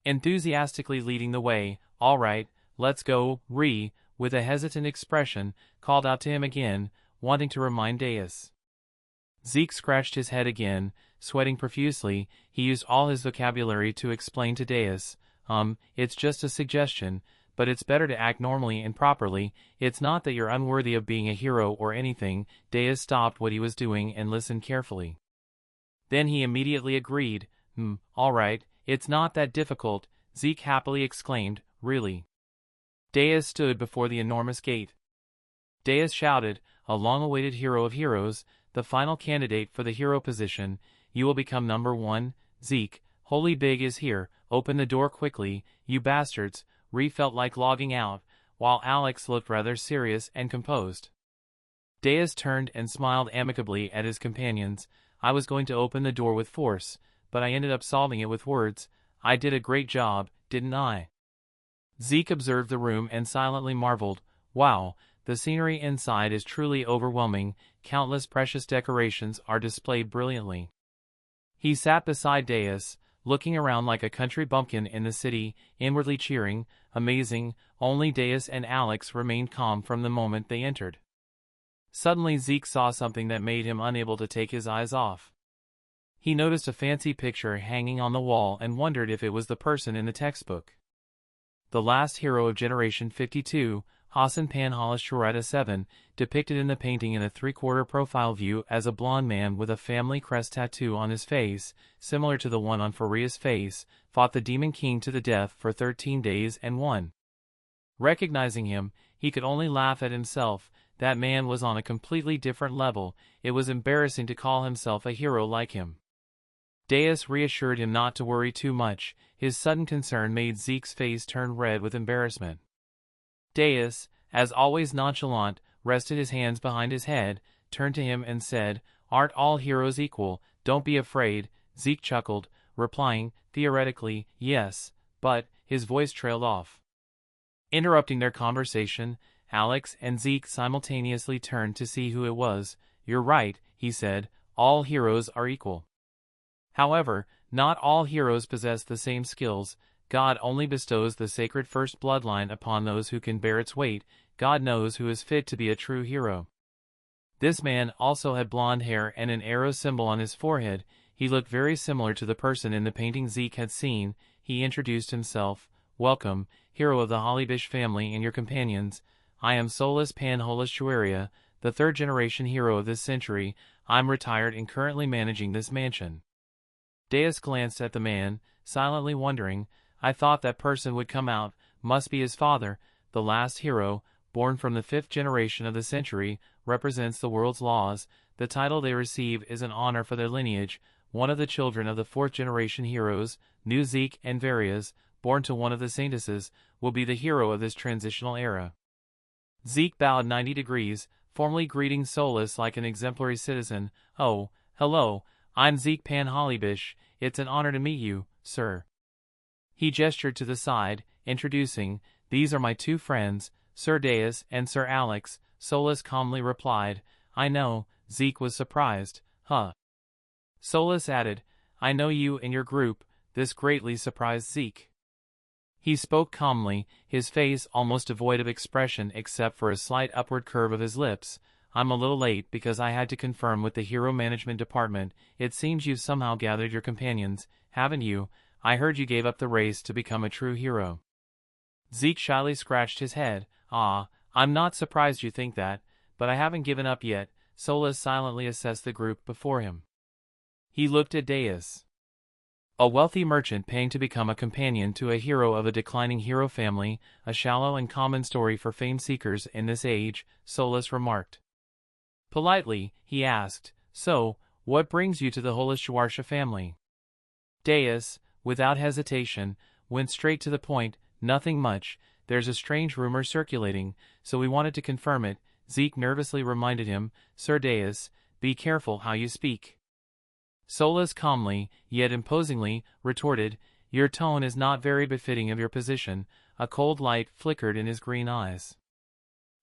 enthusiastically leading the way. "All right, let's go." With a hesitant expression, called out to him again, wanting to remind Deus. Zeke scratched his head again, sweating profusely. He used all his vocabulary to explain to Deus, it's just a suggestion, but it's better to act normally and properly. It's not that you're unworthy of being a hero or anything." Deus stopped what he was doing and listened carefully. Then he immediately agreed. All right, it's not that difficult," Zeke happily exclaimed. "Really?" Deus stood before the enormous gate. Deus shouted, "A long-awaited hero of heroes, the final candidate for the hero position. You will become number 1. Zeke, Holy Big is here. Open the door quickly, you bastards." Felt like logging out, while Alex looked rather serious and composed. Deus turned and smiled amicably at his companions. "I was going to open the door with force, but I ended up solving it with words. I did a great job, didn't I?" Zeke observed the room and silently marveled. Wow, the scenery inside is truly overwhelming. Countless precious decorations are displayed brilliantly. He sat beside Deus, looking around like a country bumpkin in the city, inwardly cheering. Amazing. Only Deus and Alex remained calm from the moment they entered. Suddenly Zeke saw something that made him unable to take his eyes off. He noticed a fancy picture hanging on the wall and wondered if it was the person in the textbook. The last hero of Generation 52, Hassan Panhwarecap 7, depicted in the painting in a three-quarter profile view as a blond man with a family crest tattoo on his face, similar to the one on Faria's face, fought the Demon King to the death for 13 days and won. Recognizing him, he could only laugh at himself. That man was on a completely different level. It was embarrassing to call himself a hero like him. Deus reassured him not to worry too much. His sudden concern made Zeke's face turn red with embarrassment. Deus, as always nonchalant, rested his hands behind his head, turned to him and said, "Aren't all heroes equal? Don't be afraid." Zeke chuckled, replying, "Theoretically, yes, but," his voice trailed off. Interrupting their conversation, Alex and Zeke simultaneously turned to see who it was. "You're right," he said, "all heroes are equal. However, not all heroes possess the same skills. God only bestows the sacred first bloodline upon those who can bear its weight. God knows who is fit to be a true hero." This man also had blonde hair and an arrow symbol on his forehead. He looked very similar to the person in the painting Zeke had seen. He introduced himself. "Welcome, hero of the Hollybish family and your companions. I am Solus Panhwarecap, the third-generation hero of this century. I'm retired and currently managing this mansion." Deus glanced at the man, silently wondering. I thought that person would come out. Must be his father, the last hero, born from the 5th generation of the century, represents the world's laws. The title they receive is an honor for their lineage. One of the children of the 4th-generation heroes, New Zeke and Varias, born to one of the saintesses, will be the hero of this transitional era. Zeke bowed 90 degrees, formally greeting Solus like an exemplary citizen. "Oh, hello, I'm Zeke Panhwarecap. It's an honor to meet you, sir." He gestured to the side, introducing, "These are my two friends, Sir Deus and Sir Alex." Solus calmly replied, "I know." Zeke was surprised. "Huh." Solus added, "I know you and your group." This greatly surprised Zeke. He spoke calmly, his face almost devoid of expression except for a slight upward curve of his lips. "I'm a little late because I had to confirm with the Hero Management Department. It seems you've somehow gathered your companions, haven't you? I heard you gave up the race to become a true hero." Zeke shyly scratched his head. I'm not surprised you think that, but I haven't given up yet." Solus silently assessed the group before him. He looked at Deus. A wealthy merchant paying to become a companion to a hero of a declining hero family, a shallow and common story for fame seekers in this age, Solus remarked. Politely, he asked, "So, what brings you to the Holishwarsha family?" Deus, without hesitation, went straight to the point. "Nothing much. There's a strange rumor circulating, so we wanted to confirm it." Zeke nervously reminded him, "Sir Deus, be careful how you speak." Solus calmly, yet imposingly, retorted, "Your tone is not very befitting of your position." A cold light flickered in his green eyes.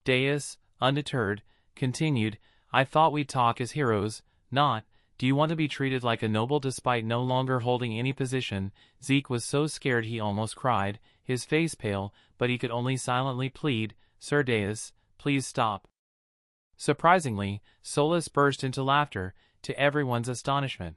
Deus, undeterred, continued, "I thought we'd talk as heroes, not Do you want to be treated like a noble despite no longer holding any position? Zeke was so scared he almost cried, his face pale, but he could only silently plead, Sir Deus, please stop. Surprisingly, Solus burst into laughter, to everyone's astonishment.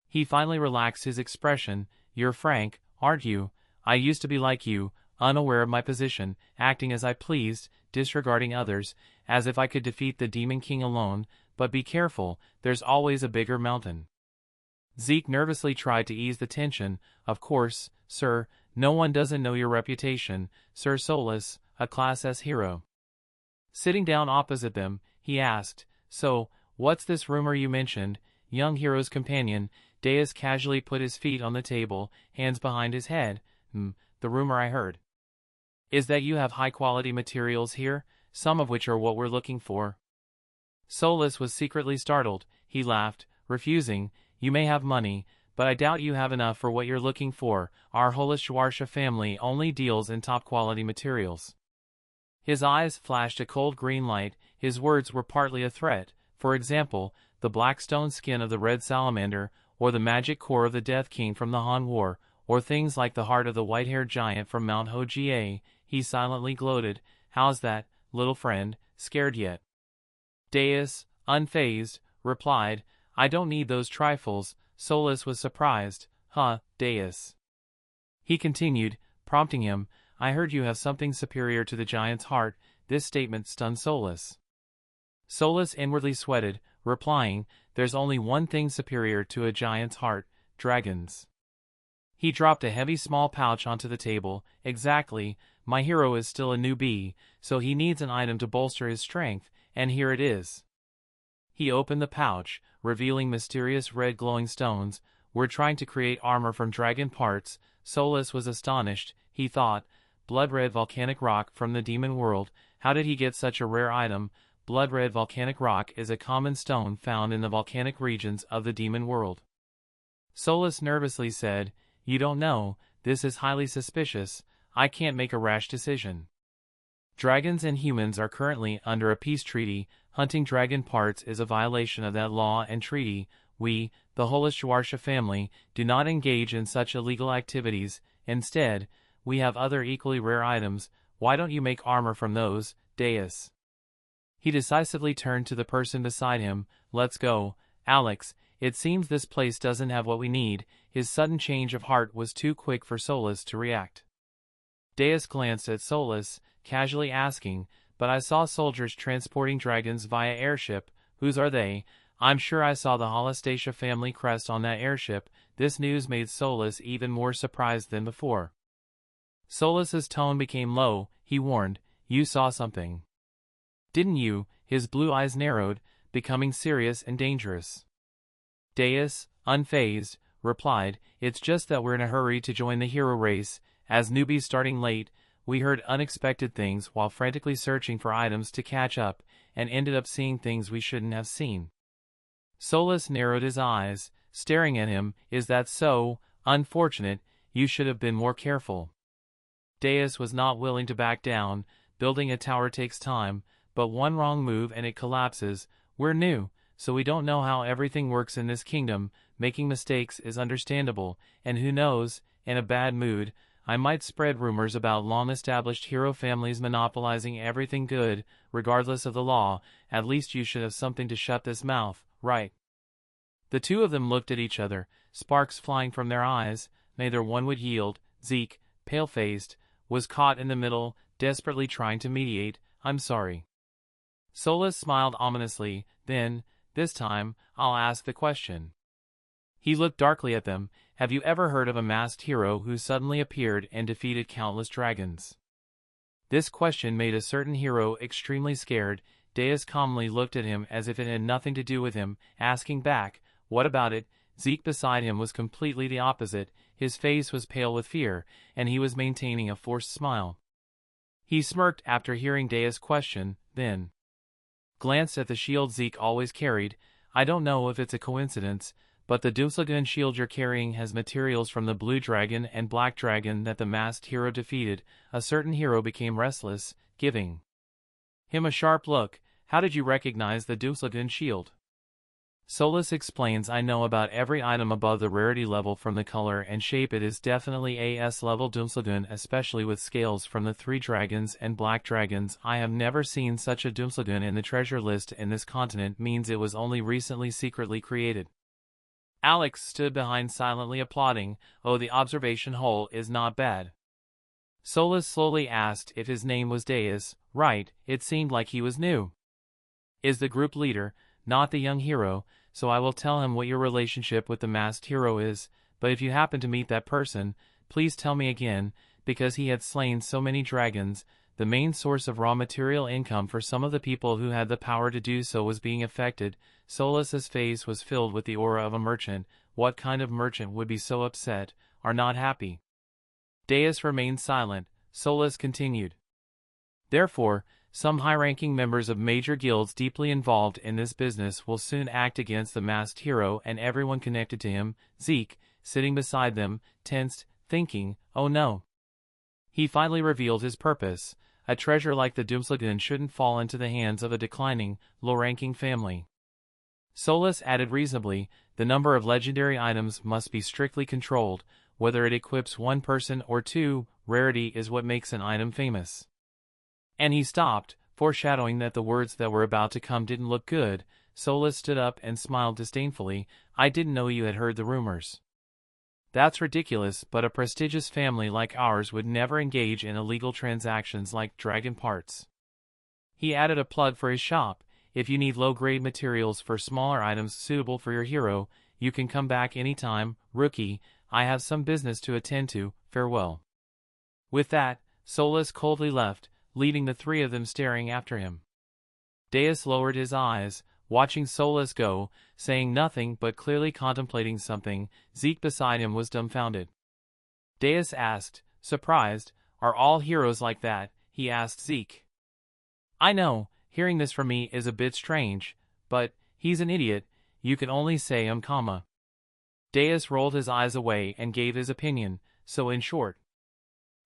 He finally relaxed his expression. You're frank, aren't you? I used to be like you, unaware of my position, acting as I pleased, disregarding others, as if I could defeat the Demon King alone, but be careful, there's always a bigger mountain. Zeke nervously tried to ease the tension. Of course, sir, no one doesn't know your reputation, Sir Solus, a Class S hero. Sitting down opposite them, he asked, So, what's this rumor you mentioned? Young hero's companion, Deus casually put his feet on the table, hands behind his head. The rumor I heard is that you have high-quality materials here, some of which are what we're looking for. Solus was secretly startled. He laughed, refusing, You may have money, but I doubt you have enough for what you're looking for. Our Holishwarsha family only deals in top-quality materials. His eyes flashed a cold green light. His words were partly a threat. For example, the black stone skin of the red salamander, or the magic core of the Death King from the Han War, or things like the heart of the white-haired giant from Mount Hojie. He silently gloated. How's that, little friend, scared yet? Deus, unfazed, replied, I don't need those trifles. Solus was surprised. Deus. He continued, prompting him, I heard you have something superior to the giant's heart. This statement stunned Solus. Solus inwardly sweated, replying, There's only one thing superior to a giant's heart, dragons. He dropped a heavy small pouch onto the table. Exactly, my hero is still a newbie, so he needs an item to bolster his strength, and here it is. He opened the pouch, revealing mysterious red glowing stones. We're trying to create armor from dragon parts. Solus was astonished. He thought, blood-red volcanic rock from the demon world. How did he get such a rare item? Blood-red volcanic rock is a common stone found in the volcanic regions of the demon world. Solus nervously said, You don't know, this is highly suspicious. I can't make a rash decision. Dragons and humans are currently under a peace treaty. Hunting dragon parts is a violation of that law and treaty. We, the Holishwarsha family, do not engage in such illegal activities. Instead, we have other equally rare items. Why don't you make armor from those, Deus? He decisively turned to the person beside him. Let's go, Alex. It seems this place doesn't have what we need. His sudden change of heart was too quick for Solus to react. Deus glanced at Solus, casually asking, But I saw soldiers transporting dragons via airship. Whose are they? I'm sure I saw the Holastasia family crest on that airship. This news made Solus even more surprised than before. Solus's tone became low. He warned, You saw something. Didn't you? His blue eyes narrowed, becoming serious and dangerous. Deus, unfazed, replied, It's just that we're in a hurry to join the hero race. As newbies starting late, we heard unexpected things while frantically searching for items to catch up, and ended up seeing things we shouldn't have seen. Solus narrowed his eyes, staring at him. Is that so? Unfortunate, you should have been more careful. Deus was not willing to back down. Building a tower takes time, but one wrong move and it collapses. We're new, so we don't know how everything works in this kingdom. Making mistakes is understandable, and who knows, in a bad mood, I might spread rumors about long-established hero families monopolizing everything good, regardless of the law. At least you should have something to shut this mouth, right? The two of them looked at each other, sparks flying from their eyes. Neither one would yield. Zeke, pale-faced, was caught in the middle, desperately trying to mediate. I'm sorry. Solus smiled ominously. Then, this time, I'll ask the question. He looked darkly at them. Have you ever heard of a masked hero who suddenly appeared and defeated countless dragons? This question made a certain hero extremely scared. Deus calmly looked at him as if it had nothing to do with him, asking back, What about it? Zeke beside him was completely the opposite. His face was pale with fear, and he was maintaining a forced smile. He smirked after hearing Deus' question, then glanced at the shield Zeke always carried. I don't know if it's a coincidence, but the Dussagun shield you're carrying has materials from the blue dragon and black dragon that the masked hero defeated. A certain hero became restless, giving him a sharp look. How did you recognize the Dussagun shield? Solus explains, I know about every item above the rarity level from the color and shape. It is definitely a S level Doomslagun, especially with scales from the 3 dragons and black dragons. I have never seen such a Doomslagun in the treasure list in this continent, means it was only recently secretly created. Alex stood behind silently applauding. Oh, the observation hole is not bad. Solus slowly asked if his name was Deus. Right, it seemed like he was new. Is the group leader, not the young hero, so I will tell him what your relationship with the masked hero is, but if you happen to meet that person, please tell me again, because he had slain so many dragons. The main source of raw material income for some of the people who had the power to do so was being affected. Solus's face was filled with the aura of a merchant. What kind of merchant would be so upset, or not happy? Deus remained silent. Solus continued. Therefore, some high-ranking members of major guilds deeply involved in this business will soon act against the masked hero and everyone connected to him. Zeke, sitting beside them, tensed, thinking, oh no. He finally revealed his purpose. A treasure like the Doomslagun shouldn't fall into the hands of a declining, low-ranking family. Solus added reasonably, the number of legendary items must be strictly controlled. Whether it equips one person or two, rarity is what makes an item famous. And he stopped, foreshadowing that the words that were about to come didn't look good. Solus stood up and smiled disdainfully. I didn't know you had heard the rumors. That's ridiculous, but a prestigious family like ours would never engage in illegal transactions like dragon parts. He added a plug for his shop. If you need low-grade materials for smaller items suitable for your hero, you can come back anytime, rookie. I have some business to attend to. Farewell. With that, Solus coldly left, leaving the 3 of them staring after him. Deus lowered his eyes, watching Solus go, saying nothing but clearly contemplating something. Zeke beside him was dumbfounded. Deus asked, surprised, are all heroes like that? He asked Zeke. I know, hearing this from me is a bit strange, but he's an idiot. You can only say comma. Deus rolled his eyes away and gave his opinion. So in short,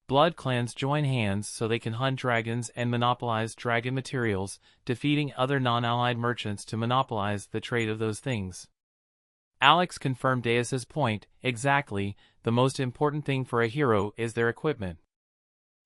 blood clans join hands so they can hunt dragons and monopolize dragon materials, defeating other non-allied merchants to monopolize the trade of those things. Alex confirmed Deus's point. Exactly, the most important thing for a hero is their equipment.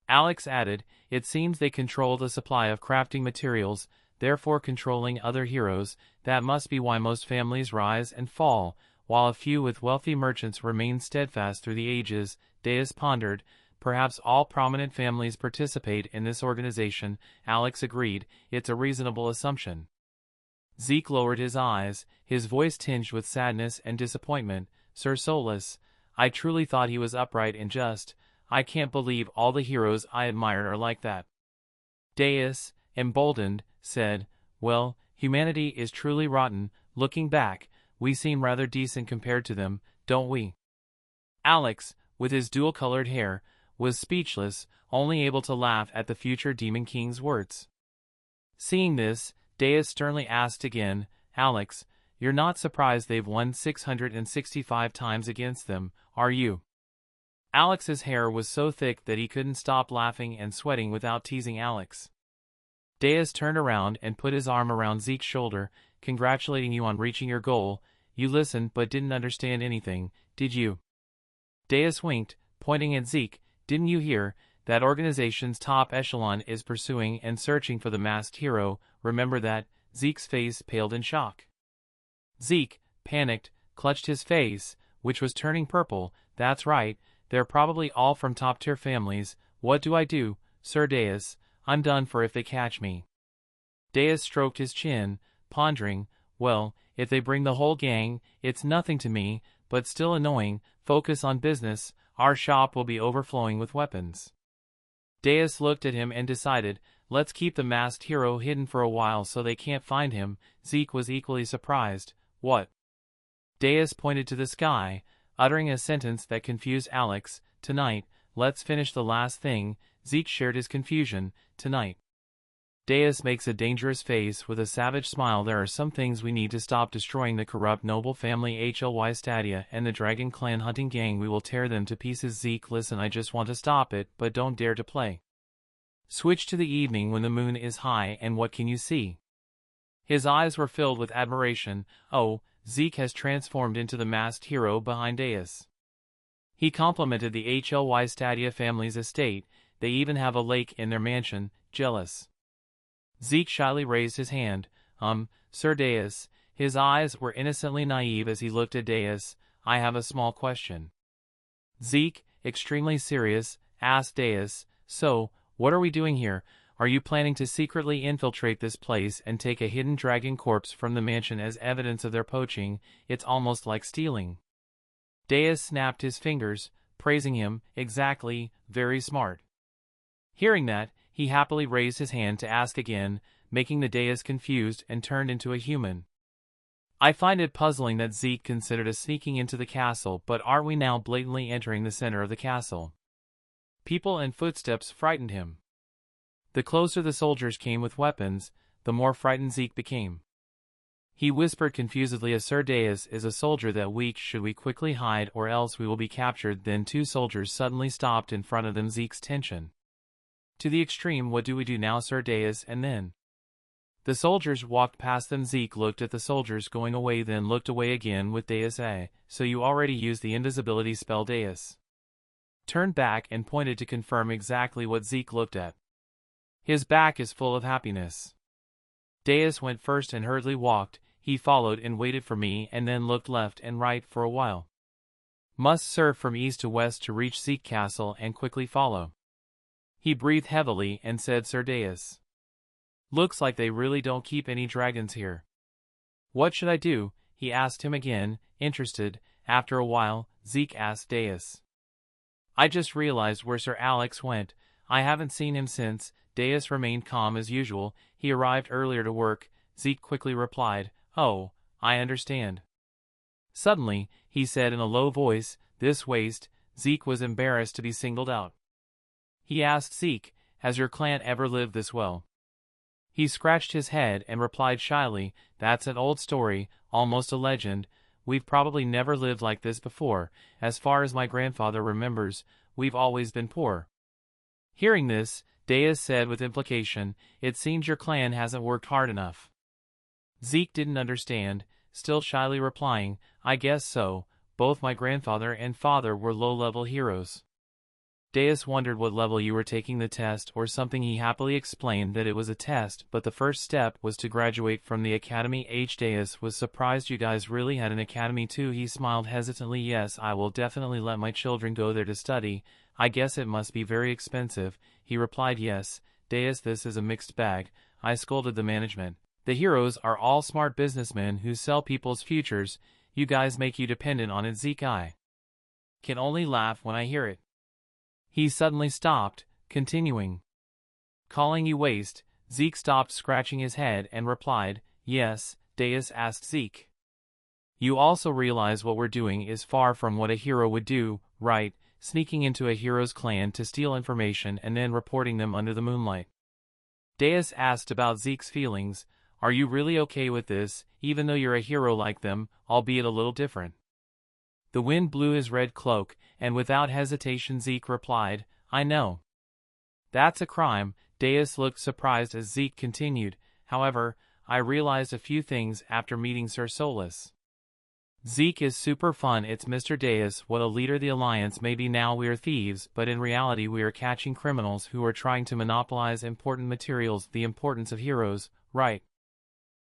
Alex added, it seems they control the supply of crafting materials, therefore controlling other heroes. That must be why most families rise and fall, while a few with wealthy merchants remain steadfast through the ages. Deus pondered. Perhaps all prominent families participate in this organization. Alex agreed, it's a reasonable assumption. Zeke lowered his eyes, his voice tinged with sadness and disappointment. Sir Solus, I truly thought he was upright and just. I can't believe all the heroes I admired are like that. Deus, emboldened, said, well, humanity is truly rotten. Looking back, we seem rather decent compared to them, don't we? Alex, with his dual-colored hair, was speechless, only able to laugh at the future Demon King's words. Seeing this, Deus sternly asked again, Alex, you're not surprised they've won 665 times against them, are you? Alex's hair was so thick that he couldn't stop laughing and sweating without teasing Alex. Deus turned around and put his arm around Zeke's shoulder, congratulating you on reaching your goal. You listened but didn't understand anything, did you? Deus winked, pointing at Zeke. Didn't you hear? That organization's top echelon is pursuing and searching for the masked hero. Remember that? Zeke's face paled in shock. Zeke, panicked, clutched his face, which was turning purple. That's right, they're probably all from top-tier families. What do I do, Sir Deus? I'm done for if they catch me. Deus stroked his chin, pondering. Well, if they bring the whole gang, it's nothing to me, but still annoying. Focus on business. Our shop will be overflowing with weapons. Deus looked at him and decided, let's keep the masked hero hidden for a while so they can't find him. Zeke was equally surprised. What? Deus pointed to the sky, uttering a sentence that confused Alex. Tonight, let's finish the last thing. Zeke shared his confusion. Tonight. Deus makes a dangerous face with a savage smile. There are some things we need to stop destroying the corrupt noble family HLY Stadia and the Dragon Clan hunting gang. We will tear them to pieces. Zeke, listen, I just want to stop it, but don't dare to play. Switch to the evening when the moon is high and what can you see? His eyes were filled with admiration. Oh, Zeke has transformed into the masked hero behind Deus. He complimented the HLY Stadia family's estate. They even have a lake in their mansion. Jealous. Zeke shyly raised his hand. Sir Deus. His eyes were innocently naive as he looked at Deus. I have a small question. Zeke, extremely serious, asked Deus, so, what are we doing here? Are you planning to secretly infiltrate this place and take a hidden dragon corpse from the mansion as evidence of their poaching? It's almost like stealing. Deus snapped his fingers, praising him. Exactly, very smart. Hearing that, he happily raised his hand to ask again, making the Deus confused and turned into a human. I find it puzzling that Zeke considered us sneaking into the castle, but aren't we now blatantly entering the center of the castle? People and footsteps frightened him. The closer the soldiers came with weapons, the more frightened Zeke became. He whispered confusedly, as Sir Deus is a soldier that weak, should we quickly hide or else we will be captured? Then two soldiers suddenly stopped in front of them. Zeke's tension to the extreme. What do we do now, Sir Deus? And then the soldiers walked past them. Zeke looked at the soldiers going away, then looked away again with Deus. So you already used the invisibility spell? Deus turned back and pointed to confirm exactly what Zeke looked at. His back is full of happiness. Deus went first and hurriedly walked. He followed and waited for me and then looked left and right for a while. Must serve from east to west to reach Zeke Castle and quickly follow. He breathed heavily and said, Sir Deus, looks like they really don't keep any dragons here. What should I do? He asked him again, interested. After a while, Zeke asked Deus, I just realized where Sir Alex went. I haven't seen him since. Deus remained calm as usual. He arrived earlier to work. Zeke quickly replied, Oh, I understand. Suddenly, he said in a low voice, This waste. Zeke was embarrassed to be singled out. He asked Zeke, Has your clan ever lived this well? He scratched his head and replied shyly, That's an old story, almost a legend. We've probably never lived like this before. As far as my grandfather remembers, we've always been poor. Hearing this, Deus said with implication, It seems your clan hasn't worked hard enough. Zeke didn't understand, still shyly replying, I guess so. Both my grandfather and father were low-level heroes. Deus wondered what level you were taking the test or something. He happily explained that it was a test, but the first step was to graduate from the academy. Deus was surprised you guys really had an academy too. He smiled hesitantly. Yes, I will definitely let my children go there to study. I guess it must be very expensive. He replied, Yes, Deus, this is a mixed bag. I scolded the management. The heroes are all smart businessmen who sell people's futures. You guys make you dependent on it. Zeke, I can only laugh when I hear it. He suddenly stopped, continuing, Calling you waste. Zeke stopped scratching his head and replied, Yes. Deus asked Zeke, You also realize what we're doing is far from what a hero would do, right? Sneaking into a hero's clan to steal information and then reporting them under the moonlight. Deus asked about Zeke's feelings. Are you really okay with this, even though you're a hero like them, albeit a little different? The wind blew his red cloak, and without hesitation Zeke replied, I know. That's a crime. Deus looked surprised as Zeke continued, However, I realized a few things after meeting Sir Solus. Zeke is super fun. It's Mr. Deus, what a leader the Alliance may be now. We are thieves, but in reality we are catching criminals who are trying to monopolize important materials. The importance of heroes, right?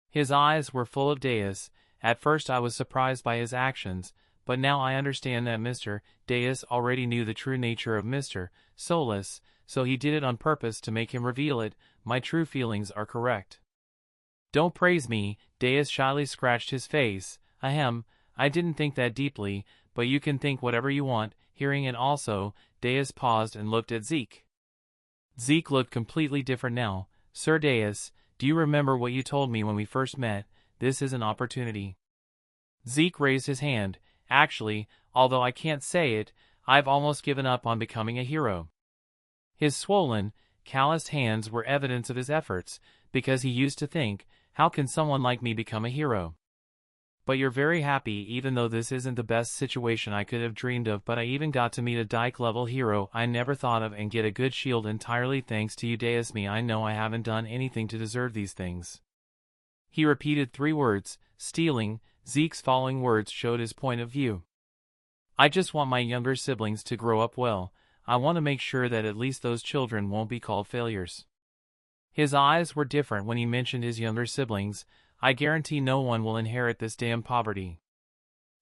His eyes were full of Deus. At first I was surprised by his actions, but now I understand that Mr. Deus already knew the true nature of Mr. Solus, so he did it on purpose to make him reveal it. My true feelings are correct. Don't praise me. Deus shyly scratched his face. Ahem, I didn't think that deeply, but you can think whatever you want. Hearing it also, Deus paused and looked at Zeke. Zeke looked completely different now. Sir Deus, do you remember what you told me when we first met? This is an opportunity. Zeke raised his hand. Actually, although I can't say it, I've almost given up on becoming a hero. His swollen, calloused hands were evidence of his efforts, because he used to think, how can someone like me become a hero? But you're very happy, even though this isn't the best situation I could have dreamed of. But I even got to meet a Dyke-level hero I never thought of and get a good shield entirely thanks to you. Deus, me, I know I haven't done anything to deserve these things. He repeated 3 words, stealing. Zeke's following words showed his point of view. I just want my younger siblings to grow up well. I want to make sure that at least those children won't be called failures. His eyes were different when he mentioned his younger siblings. I guarantee no one will inherit this damn poverty.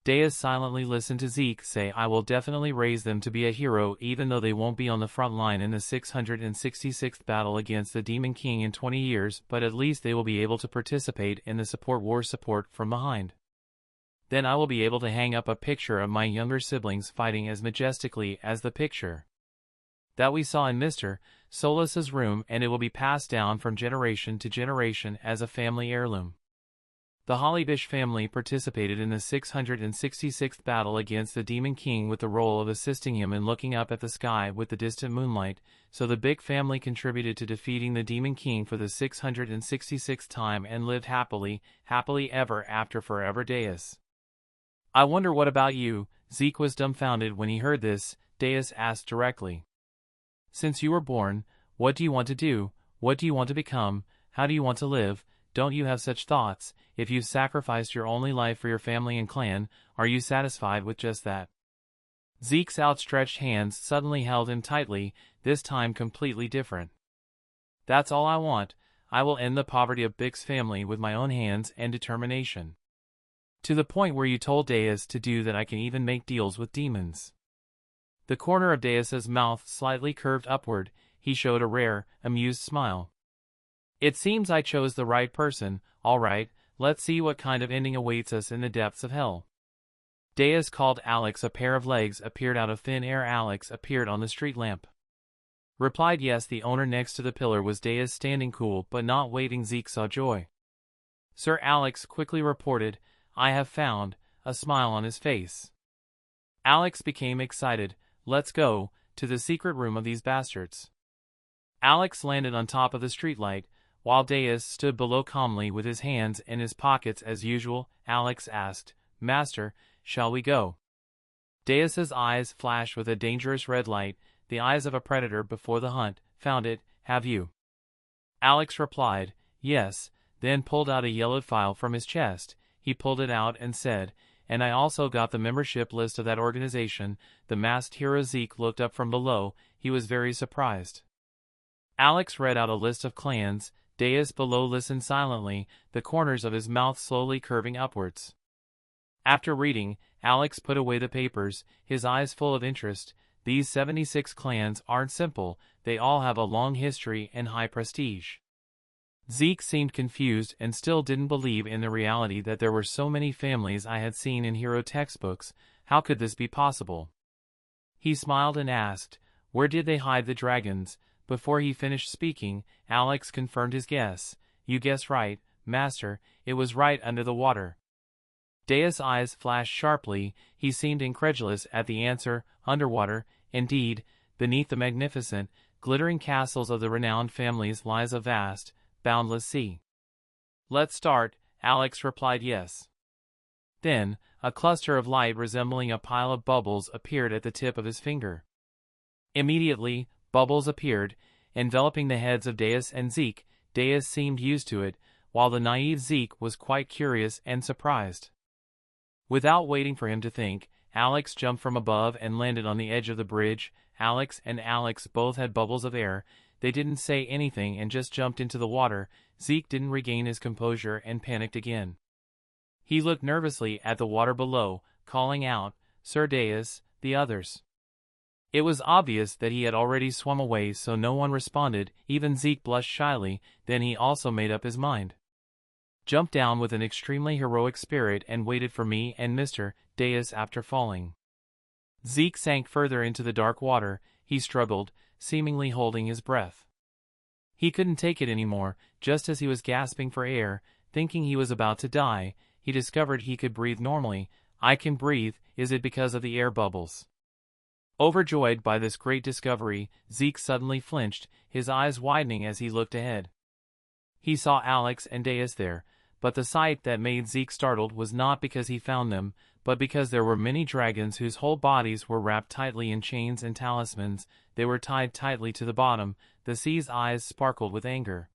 Deus silently listened to Zeke say, I will definitely raise them to be a hero even though they won't be on the front line in the 666th battle against the Demon King in 20 years, but at least they will be able to participate in the support from behind. Then I will be able to hang up a picture of my younger siblings fighting as majestically as the picture that we saw in Mr. Solas's room, and it will be passed down from generation to generation as a family heirloom. The Hollybish family participated in the 666th battle against the Demon King with the role of assisting him in looking up at the sky with the distant moonlight, so the big family contributed to defeating the Demon King for the 666th time and lived happily ever after forever. Deus. I wonder what about you? Zeke was dumbfounded when he heard this. Deus asked directly. Since you were born, what do you want to do? What do you want to become? How do you want to live? Don't you have such thoughts? If you've sacrificed your only life for your family and clan, are you satisfied with just that? Zeke's outstretched hands suddenly held him tightly, this time completely different. That's all I want. I will end the poverty of Big's family with my own hands and determination. To the point where you told Deus to do that I can even make deals with demons. The corner of Deus's mouth slightly curved upward. He showed a rare, amused smile. It seems I chose the right person. All right, let's see what kind of ending awaits us in the depths of hell. Deus called Alex. A pair of legs appeared out of thin air. Alex appeared on the street lamp. Replied yes. The owner next to the pillar was Deus, standing cool but not waiting. Zeke saw joy. Sir Alex quickly reported, I have found, a smile on his face. Alex became excited. Let's go to the secret room of these bastards. Alex landed on top of the streetlight, while Deus stood below calmly with his hands in his pockets as usual. Alex asked, Master, shall we go? Deus's eyes flashed with a dangerous red light, the eyes of a predator before the hunt. Found it, have you? Alex replied, yes, then pulled out a yellowed file from his chest. He pulled it out and said, and I also got the membership list of that organization. The masked hero. Zeke looked up from below. He was very surprised. Alex read out a list of clans. Deus below listened silently, the corners of his mouth slowly curving upwards. After reading, Alex put away the papers, his eyes full of interest. These 76 clans aren't simple, they all have a long history and high prestige. Zeke seemed confused and still didn't believe in the reality that there were so many families I had seen in hero textbooks. How could this be possible? He smiled and asked, where did they hide the dragons? Before he finished speaking, Alex confirmed his guess. You guessed right, Master, it was right under the water. Deus' eyes flashed sharply. He seemed incredulous at the answer. Underwater, indeed, beneath the magnificent, glittering castles of the renowned families lies a vast, boundless sea. Let's start, Alex replied. Yes. Then, a cluster of light resembling a pile of bubbles appeared at the tip of his finger. Immediately, bubbles appeared, enveloping the heads of Deus and Zeke. Deus seemed used to it, while the naive Zeke was quite curious and surprised. Without waiting for him to think, Alex jumped from above and landed on the edge of the bridge. Alex and Alex both had bubbles of air. They didn't say anything and just jumped into the water. Zeke didn't regain his composure and panicked again. He looked nervously at the water below, calling out, Sir Deus, the others. It was obvious that he had already swum away, so no one responded. Even Zeke blushed shyly. Then he also made up his mind. Jumped down with an extremely heroic spirit and waited for me and Mr. Deus after falling. Zeke sank further into the dark water. He struggled, seemingly holding his breath. He couldn't take it anymore. Just as he was gasping for air, thinking he was about to die, he discovered he could breathe normally. I can breathe. Is it because of the air bubbles? Overjoyed by this great discovery, Zeke suddenly flinched, his eyes widening as he looked ahead. He saw Alex and Deus there, but the sight that made Zeke startled was not because he found them, but because there were many dragons whose whole bodies were wrapped tightly in chains and talismans. They were tied tightly to the bottom. The sea's eyes sparkled with anger.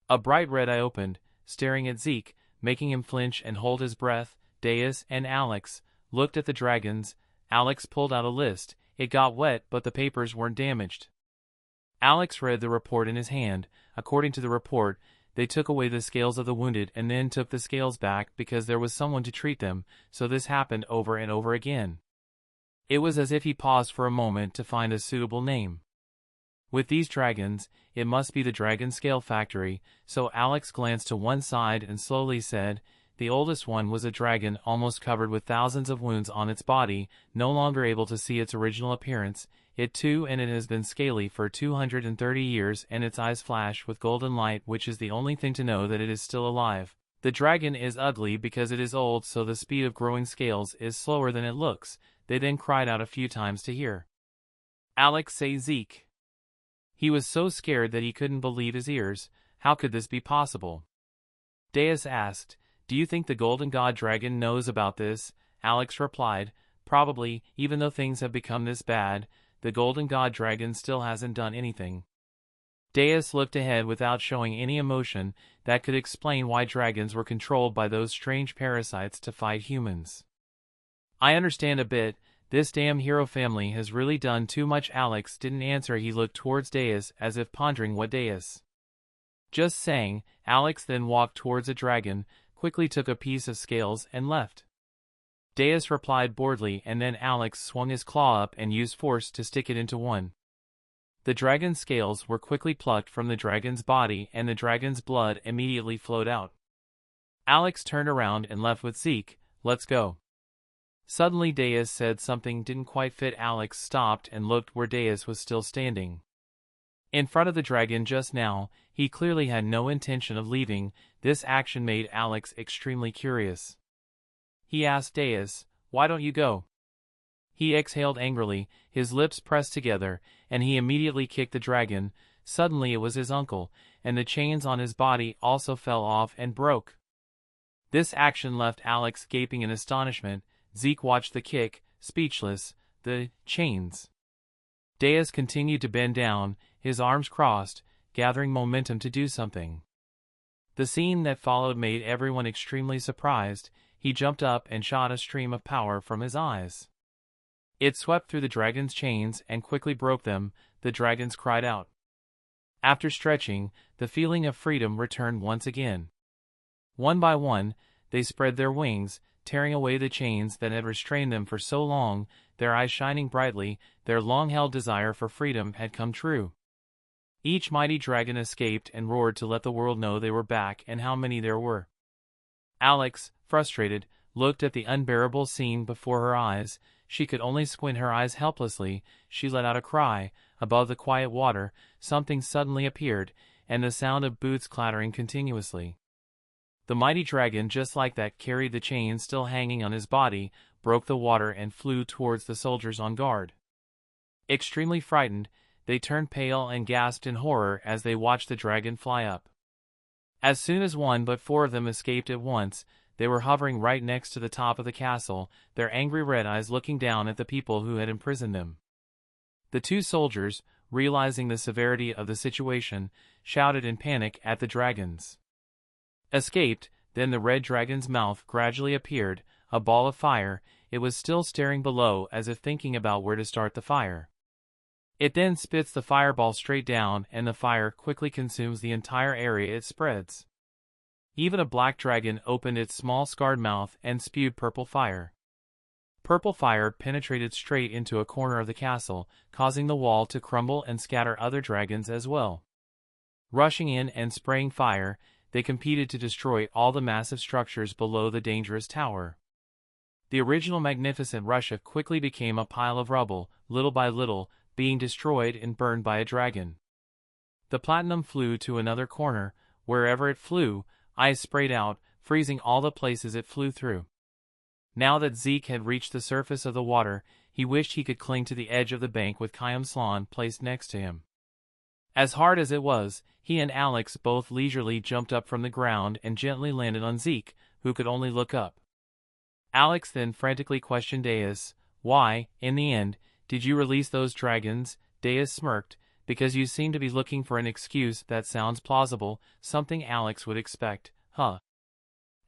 A bright red eye opened. staring at Zeke, making him flinch and hold his breath. Deus and Alex looked at the dragons. Alex pulled out a list. It got wet, but the papers weren't damaged. Alex read the report in his hand. According to the report, they took away the scales of the wounded and then took the scales back because there was someone to treat them, so this happened over and over again. It was as if he paused for a moment to find a suitable name. With these dragons, it must be the Dragon Scale Factory, so Alex glanced to one side and slowly said, the oldest one was a dragon almost covered with thousands of wounds on its body, no longer able to see its original appearance. It too and it has been scaly for 230 years and its eyes flash with golden light, which is the only thing to know that it is still alive. The dragon is ugly because it is old, so the speed of growing scales is slower than it looks. They then cried out a few times to hear Alex say Zeke. He was so scared that he couldn't believe his ears. How could this be possible? Deus asked, do you think the Golden God Dragon knows about this? Alex replied, probably, even though things have become this bad, the Golden God Dragon still hasn't done anything. Deus looked ahead without showing any emotion that could explain why dragons were controlled by those strange parasites to fight humans. I understand a bit. This damn hero family has really done too much. Alex didn't answer. He looked towards Deus as if pondering what Deus just saying. Alex then walked towards a dragon, quickly took a piece of scales and left. Deus replied boredly, and then Alex swung his claw up and used force to stick it into one. The dragon's scales were quickly plucked from the dragon's body and the dragon's blood immediately flowed out. Alex turned around and left with Zeke. Let's go. Suddenly Deus said something didn't quite fit. Alex stopped and looked where Deus was still standing. In front of the dragon just now, he clearly had no intention of leaving. This action made Alex extremely curious. He asked Deus, why don't you go? He exhaled angrily, his lips pressed together, and he immediately kicked the dragon. Suddenly it was his uncle, and the chains on his body also fell off and broke. This action left Alex gaping in astonishment. Zeke watched the kick, speechless. The chains. Deus continued to bend down, his arms crossed, gathering momentum to do something. The scene that followed made everyone extremely surprised. He jumped up and shot a stream of power from his eyes. It swept through the dragon's chains and quickly broke them. The dragons cried out. After stretching, the feeling of freedom returned once again. One by one, they spread their wings, tearing away the chains that had restrained them for so long, their eyes shining brightly. Their long-held desire for freedom had come true. Each mighty dragon escaped and roared to let the world know they were back and how many there were. Alex, frustrated, looked at the unbearable scene before her eyes. She could only squint her eyes helplessly. She let out a cry. Above the quiet water, something suddenly appeared, and the sound of boots clattering continuously. The mighty dragon, just like that, carried the chains still hanging on his body, broke the water and flew towards the soldiers on guard. Extremely frightened, they turned pale and gasped in horror as they watched the dragon fly up. As soon as one but four of them escaped at once, they were hovering right next to the top of the castle, their angry red eyes looking down at the people who had imprisoned them. The two soldiers, realizing the severity of the situation, shouted in panic at the dragons. Escaped. Then the red dragon's mouth gradually appeared, a ball of fire. It was still staring below as if thinking about where to start the fire. It then spits the fireball straight down, and the fire quickly consumes the entire area it spreads. Even a black dragon opened its small scarred mouth and spewed purple fire. Purple fire penetrated straight into a corner of the castle, causing the wall to crumble and scatter other dragons as well. Rushing in and spraying fire, they competed to destroy all the massive structures below the dangerous tower. The original magnificent Russia quickly became a pile of rubble, little by little, being destroyed and burned by a dragon. The platinum flew to another corner. Wherever it flew, ice sprayed out, freezing all the places it flew through. Now that Zeke had reached the surface of the water, he wished he could cling to the edge of the bank with Khaim Slan placed next to him. As hard as it was, he and Alex both leisurely jumped up from the ground and gently landed on Zeke, who could only look up. Alex then frantically questioned Deus, "Why, in the end, did you release those dragons?" Deus smirked, "Because you seem to be looking for an excuse that sounds plausible, something Alex would expect. Huh.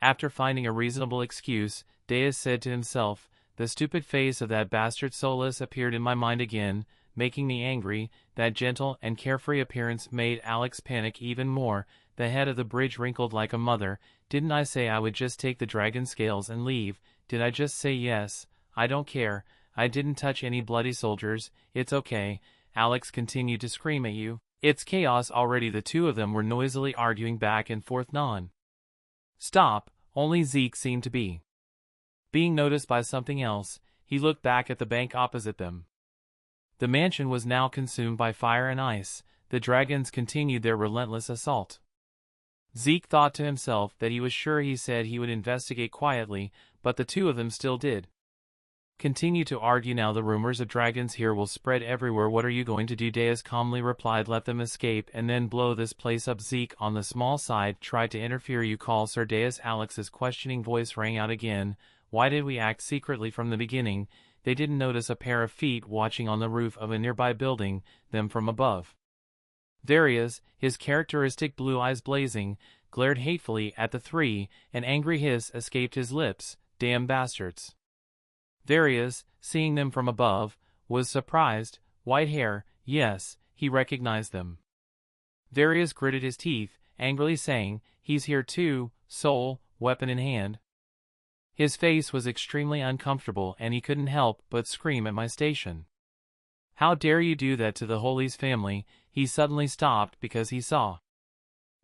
After finding a reasonable excuse, Deus said to himself, the stupid face of that bastard Solus appeared in my mind again, making me angry. That gentle and carefree appearance made Alex panic even more. The head of the bridge wrinkled like a mother. Didn't I say I would just take the dragon scales and leave? Did I just say yes? I don't care. I didn't touch any bloody soldiers. It's okay. Alex continued to scream at you. It's chaos already. The two of them were noisily arguing back and forth. Stop. Only Zeke seemed to be being noticed by something else. He looked back at the bank opposite them. The mansion was now consumed by fire and ice. The dragons continued their relentless assault. Zeke thought to himself that he was sure he said he would investigate quietly, but the two of them still did continue to argue. Now the rumors of dragons here will spread everywhere. What are you going to do? Deus calmly replied, let them escape and then blow this place up. Zeke, on the small side, tried to interfere. You call Sir Deus? Alex's questioning voice rang out again. Why did we act secretly from the beginning? They didn't notice a pair of feet watching on the roof of a nearby building, them from above. There he is, his characteristic blue eyes blazing, glared hatefully at the three. An angry hiss escaped his lips. Damn bastards. There he is, seeing them from above, was surprised. White hair, yes, he recognized them. There he is, gritted his teeth, angrily saying, he's here too, soul, weapon in hand. His face was extremely uncomfortable and he couldn't help but scream at my station. How dare you do that to the Holy's family? He suddenly stopped because he saw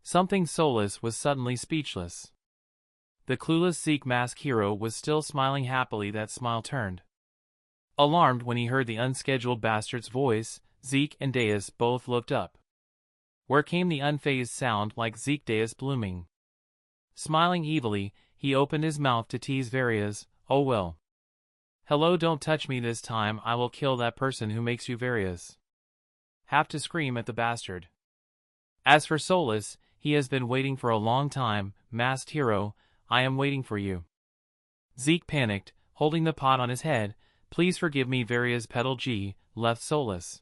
something. Solus was suddenly speechless. The clueless Zeke mask hero was still smiling happily. That smile turned alarmed when he heard the unscheduled bastard's voice. Zeke and Deus both looked up. Where came the unfazed sound like Zeke? Deus blooming. Smiling evilly, he opened his mouth to tease Various. Oh well. Hello, don't touch me this time. I will kill that person who makes you Various have to scream at the bastard. As for Solus, he has been waiting for a long time. Masked hero, I am waiting for you. Zeke panicked, holding the pot on his head. Please forgive me. Various pedal G, left Solus.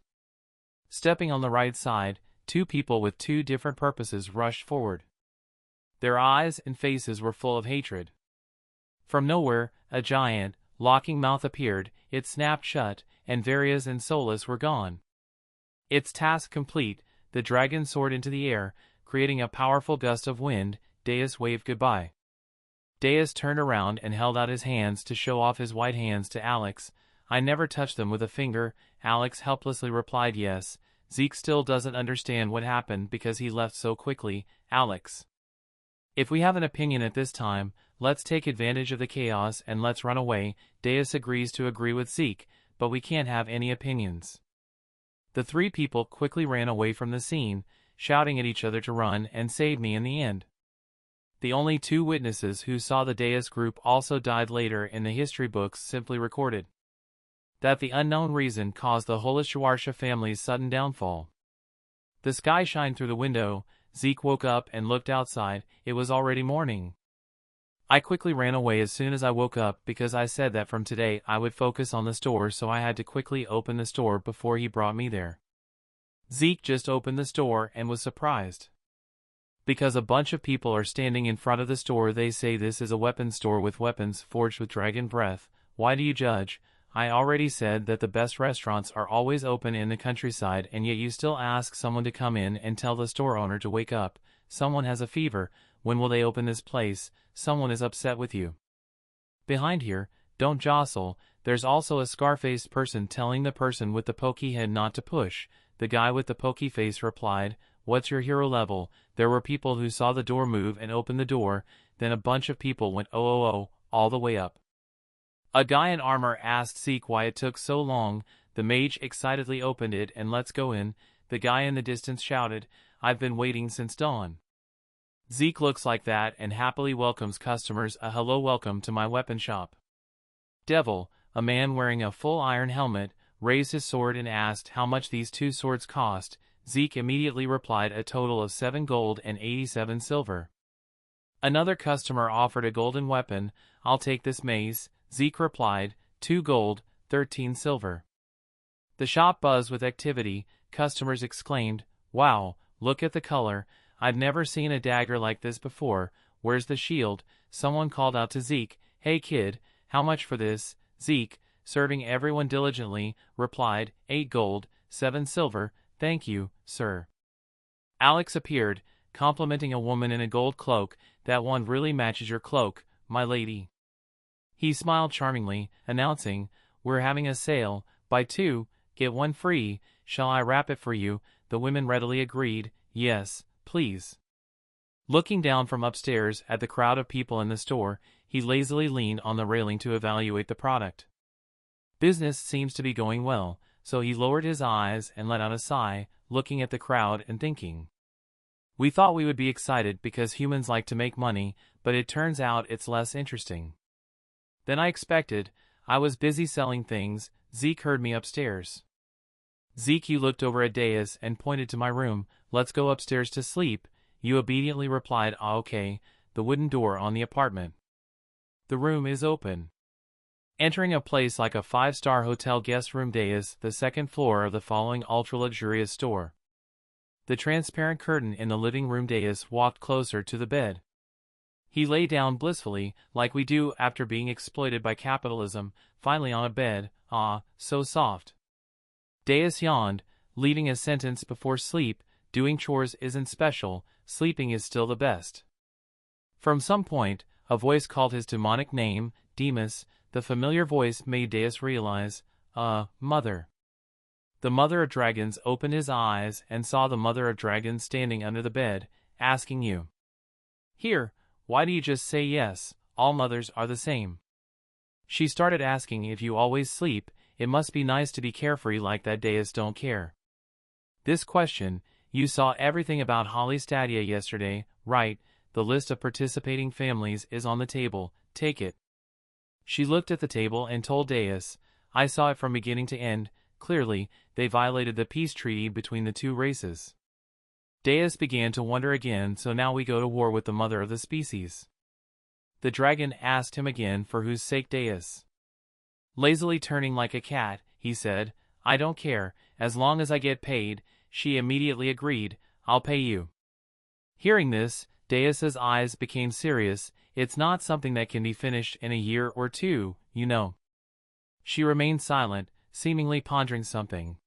Stepping on the right side, two people with two different purposes rushed forward. Their eyes and faces were full of hatred. From nowhere, a giant, locking mouth appeared. It snapped shut, and Various and Solus were gone. Its task complete, the dragon soared into the air, creating a powerful gust of wind. Deus waved goodbye. Deus turned around and held out his hands to show off his white hands to Alex. I never touched them with a finger. Alex helplessly replied yes. Zeke still doesn't understand what happened because he left so quickly. Alex, if we have an opinion at this time, let's take advantage of the chaos and let's run away. Deus agrees to agree with Zeke, but we can't have any opinions. The three people quickly ran away from the scene, shouting at each other to run and save me in the end. The only two witnesses who saw the Deus group also died later. In the history books simply recorded that the unknown reason caused the Holishwarsha family's sudden downfall. The sky shined through the window. Zeke woke up and looked outside. It was already morning. I quickly ran away as soon as I woke up because I said that from today I would focus on the store, so I had to quickly open the store before he brought me there. Zeke just opened the store and was surprised because a bunch of people are standing in front of the store. They say this is a weapons store with weapons forged with dragon breath. Why do you judge? I already said that the best restaurants are always open in the countryside, and yet you still ask someone to come in and tell the store owner to wake up. Someone has a fever. When will they open this place? Someone is upset with you. Behind here, don't jostle. There's also a scar-faced person telling the person with the pokey head not to push. The guy with the pokey face replied, what's your hero level? There were people who saw the door move and opened the door. Then a bunch of people went oh all the way up. A guy in armor asked Zeke why it took so long. The mage excitedly opened it and let's go in. The guy in the distance shouted, I've been waiting since dawn. Zeke looks like that and happily welcomes customers. A hello, welcome to my weapon shop. Devil, a man wearing a full iron helmet, raised his sword and asked how much these two swords cost. Zeke immediately replied a total of 7 gold and 87 silver. Another customer offered a golden weapon. I'll take this mace. Zeke replied, 2 gold, 13 silver. The shop buzzed with activity. Customers exclaimed, wow, look at the color. I've never seen a dagger like this before. where's the shield? Someone called out to Zeke, hey kid, how much for this? Zeke, serving everyone diligently, replied, 8 gold, 7 silver, thank you, sir. Alex appeared, complimenting a woman in a gold cloak, that one really matches your cloak, my lady. He smiled charmingly, announcing, we're having a sale, buy 2, get 1 free, shall I wrap it for you? The women readily agreed, yes, please. Looking down from upstairs at the crowd of people in the store, he lazily leaned on the railing to evaluate the product. Business seems to be going well, so he lowered his eyes and let out a sigh, looking at the crowd and thinking. We thought we would be excited because humans like to make money, but it turns out it's less interesting than I expected. I was busy selling things. Zeke heard me upstairs. Zeke, you looked over at Deus and pointed to my room. Let's go upstairs to sleep. You obediently replied, okay, the wooden door on the apartment. The room is open. Entering a place like a 5-star hotel guest room, Deus, the second floor of the following ultra-luxurious store. The transparent curtain in the living room. Deus walked closer to the bed. He lay down blissfully, like we do after being exploited by capitalism, finally on a bed, so soft. Deus yawned, leaving a sentence before sleep, doing chores isn't special, sleeping is still the best. From some point, a voice called his demonic name, Demas. The familiar voice made Deus realize, mother. The mother of dragons opened his eyes and saw the mother of dragons standing under the bed, asking you. Here, why do you just say yes? All mothers are the same. She started asking if you always sleep. It must be nice to be carefree like that. Deus don't care. This question, you saw everything about Holly Stadia yesterday, right? The list of participating families is on the table, take it. She looked at the table and told Deus, I saw it from beginning to end, clearly, they violated the peace treaty between the two races. Deus began to wonder again, so now we go to war with the mother of the species. The dragon asked him again for whose sake. Deus, lazily turning like a cat, he said, I don't care, as long as I get paid. She immediately agreed, I'll pay you. Hearing this, Deus's eyes became serious. It's not something that can be finished in a year or two, you know. She remained silent, seemingly pondering something.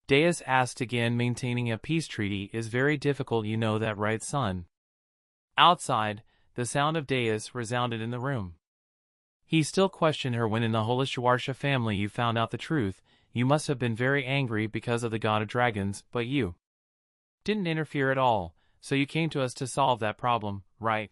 Deus asked again, maintaining a peace treaty is very difficult, you know that, right, son? Outside, the sound of Deus resounded in the room. He still questioned her. When in the Holishwarsha family you found out the truth, you must have been very angry because of the god of dragons, but you didn't interfere at all, so you came to us to solve that problem, right?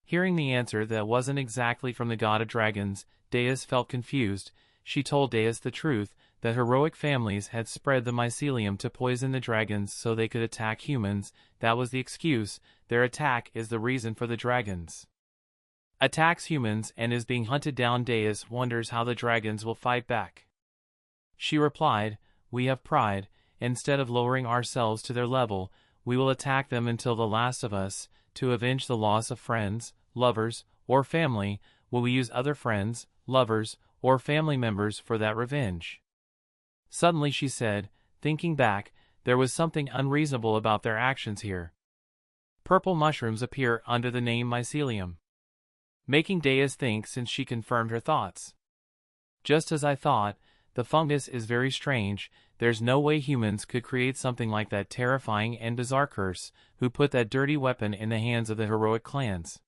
Hearing the answer that wasn't exactly from the god of dragons, Deus felt confused. She told Deus the truth, that heroic families had spread the mycelium to poison the dragons so they could attack humans. That was the excuse. Their attack is the reason for the dragons attacks humans and is being hunted down. Deus wonders how the dragons will fight back. She replied, we have pride. Instead of lowering ourselves to their level, we will attack them until the last of us, to avenge the loss of friends, lovers, or family. Will we use other friends, lovers, or family members for that revenge? Suddenly she said, thinking back, there was something unreasonable about their actions here. Purple mushrooms appear under the name mycelium, making Deus think, since she confirmed her thoughts. Just as I thought, the fungus is very strange. There's no way humans could create something like that. Terrifying and bizarre. Curse, who put that dirty weapon in the hands of the heroic clans?